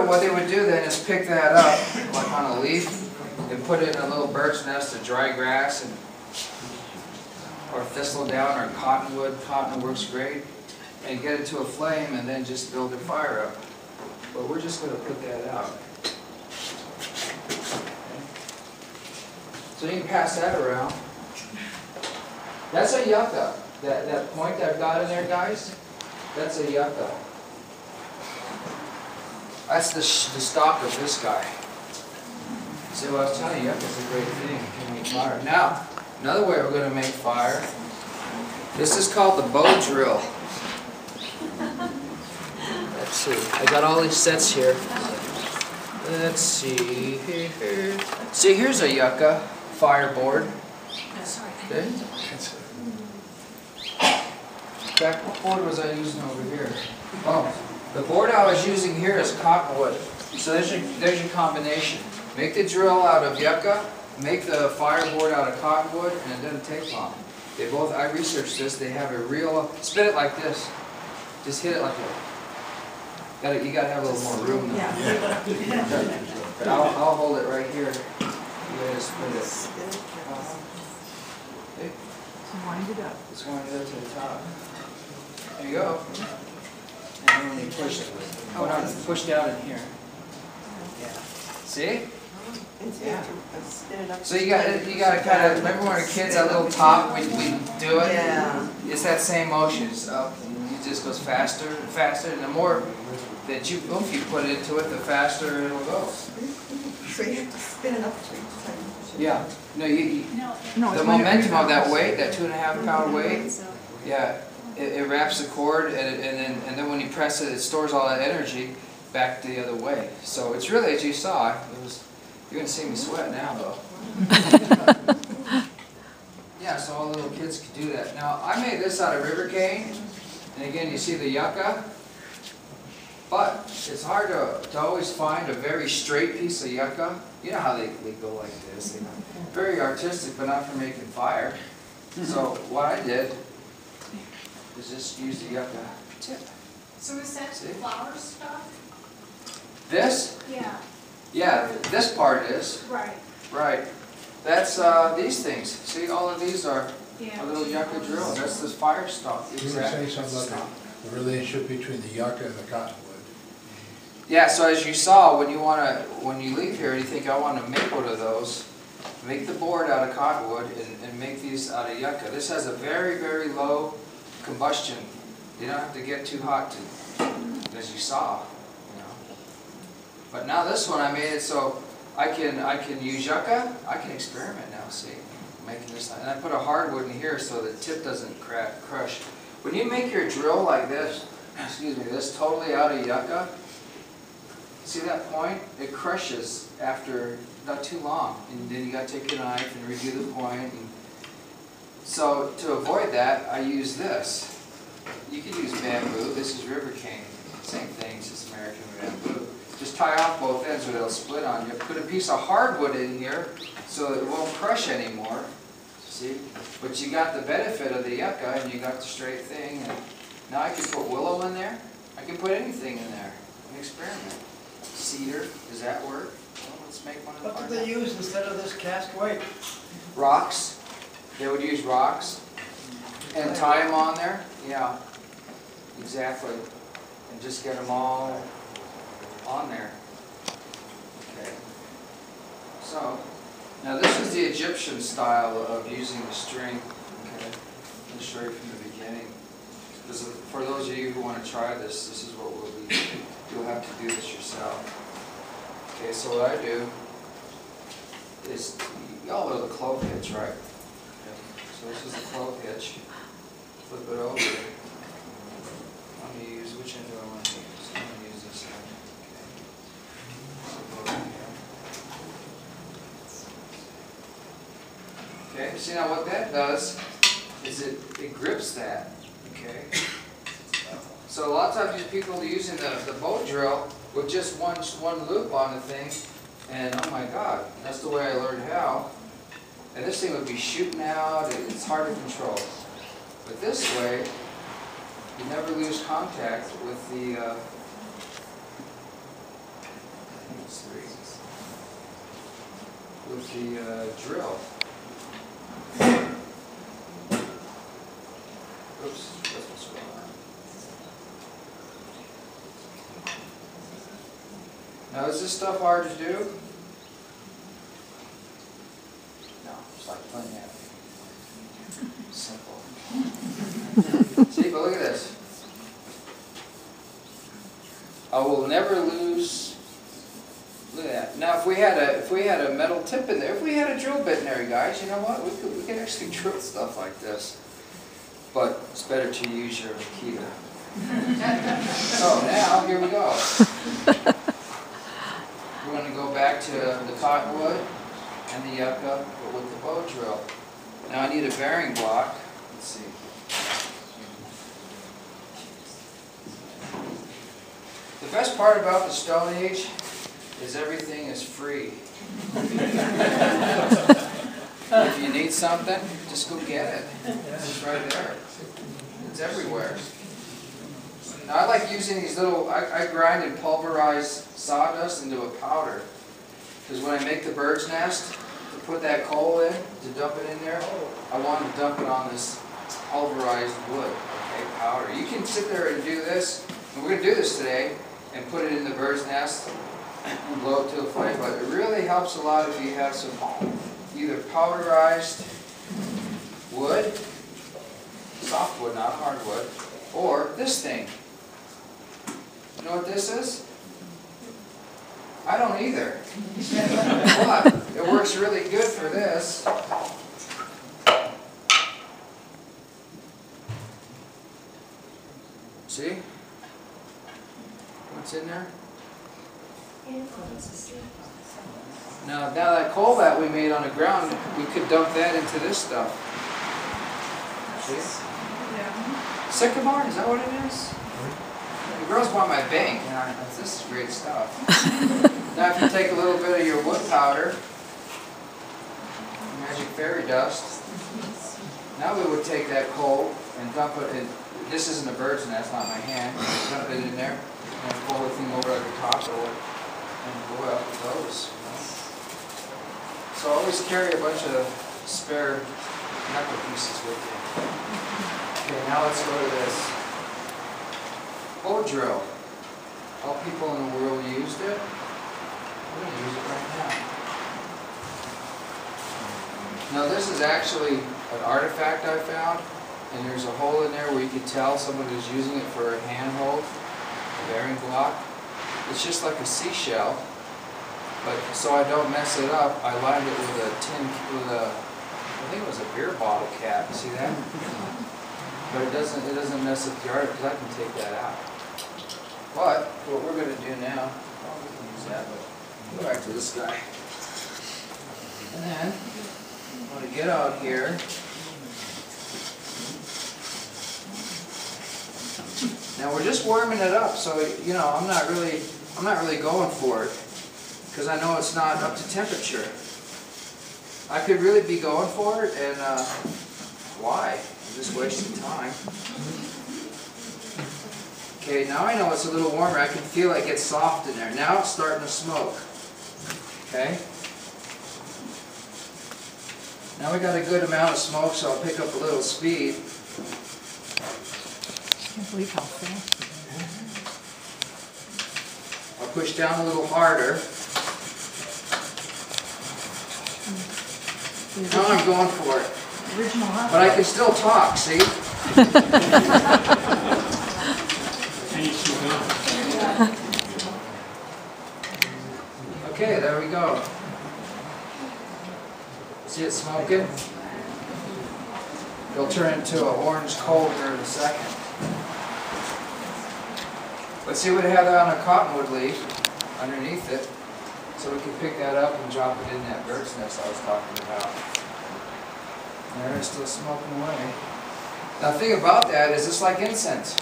what they would do then is pick that up, like on a leaf, and put it in a little bird's nest of dry grass, and, or thistledown, or cottonwood. Cotton works great. And get it to a flame, and then just build a fire up. But we're just going to put that out. So you can pass that around. That's a yucca. That point I've got in there, guys, that's a yucca. That's the stalk of this guy. See what I was telling you, yucca's a great thing. You can make fire. Now, another way we're going to make fire, this is called the bow drill. Let's see, I got all these sets here. Let's see here. See, here's a yucca fireboard. Okay. Back, what board was I using over here? Oh, the board I was using here is cottonwood. So there's your combination. Make the drill out of yucca, make the fireboard out of cottonwood, and it doesn't take long. They both, I researched this, they have a real, spin it like this. Just hit it like that. You gotta have a little more room now. Yeah. But I'll hold it right here. You guys spin it. Okay. Wind it up. Just wind it up to the top. There you go. And then you push it. Push down in here. Yeah. See? Yeah. So you got to kind of remember when we were kids, that little top we do it. Yeah. It's that same motion. It's up, and it just goes faster and faster. And the more that oomph you put into it, the faster it'll go. So you have to spin it up 3 times. Yeah. No, the momentum of that weight, that 2.5 pound weight, yeah, it wraps the cord, and then when you press it, it stores all that energy back the other way. So it's really, as you saw, you're going to see me sweat now, though. Yeah, so all the little kids could do that. Now, I made this out of river cane, and again, you see the yucca, but it's hard to always find a very straight piece of yucca. You know how they go like this. Very artistic, but not for making fire. So what I did is just use the yucca tip. So is that flower stuff? This? Yeah. Yeah, this part is. Right. Right. That's these things. See, all of these are a little yucca drill. That's this fire stalk. You were saying something about the relationship between the yucca and the cottonwood. Yeah, so as you saw, when you leave here and you think, I want to make one of those, make the board out of cottonwood and make these out of yucca. This has a very, very low combustion. You don't have to get too hot to, as you saw. You know. But now this one, I made it so I can use yucca. I can experiment now. See, making this, and I put a hardwood in here so the tip doesn't crush. When you make your drill like this, excuse me, this totally out of yucca. See that point? It crushes after not too long, and then you got to take your knife and redo the point. And so to avoid that, I use this. You could use bamboo. This is river cane. Same thing, it's just American bamboo. Just tie off both ends or they'll split on you. Put a piece of hardwood in here so it won't crush anymore. See? But you got the benefit of the yucca and you got the straight thing. And now I can put willow in there. I can put anything in there. An experiment. Cedar, does that work? Well, let's make one. What did they use instead of this cast weight? Rocks. They would use rocks and tie them on there. Yeah, exactly. And just get them all on there. Okay. So, now this is the Egyptian style of using the string. Okay. I'll show you from the beginning. Because for those of you who want to try this, this is what we'll be. You'll have to do this yourself. Okay, so what I do is, y'all know the clove hitch, right? Okay. So this is the clove hitch. Flip it over. Let me use, which end do I want to use? I'm going to use this end. Okay. Okay, see now what that does is it grips that. Okay. So a lot of times these people are using the bow drill with just one loop on the thing, and oh my God, that's the way I learned how. And this thing would be shooting out, it's hard to control. But this way, you never lose contact with the with the drill. Oops, that's what's going on. Now, is this stuff hard to do? No, it's like playing that. Simple. See, but look at this. I will never lose. Look at that. Now, if we had a metal tip in there, if we had a drill bit in there, guys, you know what? We could actually drill stuff like this. But it's better to use your Makita. So now, here we go. We're going to go back to the cottonwood and the yucca, but with the bow drill. Now I need a bearing block. Let's see. The best part about the Stone Age is everything is free. If you need something, just go get it. It's right there. It's everywhere. Now I like using these little, I grind and pulverize sawdust into a powder. Because when I make the bird's nest, to put that coal in, to dump it in there, I want to dump it on this pulverized wood, okay, powder. You can sit there and do this, and we're going to do this today, and put it in the bird's nest and blow it to a flame, but it really helps a lot if you have some either powderized wood, soft wood, not hardwood, or this thing. You know what this is? I don't either. But it works really good for this. See? What's in there? Now that coal that we made on the ground, we could dump that into this stuff. See? Sycamore, is that what it is? The girls bought my bank, and this is great stuff. Now if you take a little bit of your wood powder, magic fairy dust, now we would take that coal and dump it in. This isn't a bird's nest, not my hand. Dump it in there and pull the thing over at the top of it and go out with those. So always carry a bunch of spare knuckle pieces with you. Okay, now let's go to this. Bow drill. All people in the world used it. We're going to use it right now. Now this is actually an artifact I found, and there's a hole in there where you can tell someone who's using it for a handhold, a bearing block. It's just like a seashell, but so I don't mess it up, I lined it with a I think it was a beer bottle cap. See that? But it doesn't mess up the art because I can take that out. But what we're going to do now, well, we can use that, but go back to this guy. And then I'm going to get out here. Now we're just warming it up, so you know I'm not really going for it because I know it's not up to temperature. I could really be going for it, and why? I'm just wasting time. Okay, now I know it's a little warmer. I can feel it get soft in there. Now it's starting to smoke. Okay? Now we got a good amount of smoke, so I'll pick up a little speed. I can't believe how fast it I'll push down a little harder. is. Now I'm going for it. Original hot But I can still talk, see? Okay, there we go. See it smoking? It'll turn into an orange coal here in a second. Let's see what it had on a cottonwood leaf underneath it, so we can pick that up and drop it in that bird's nest I was talking about. There it's still smoking away. Now the thing about that is it's like incense.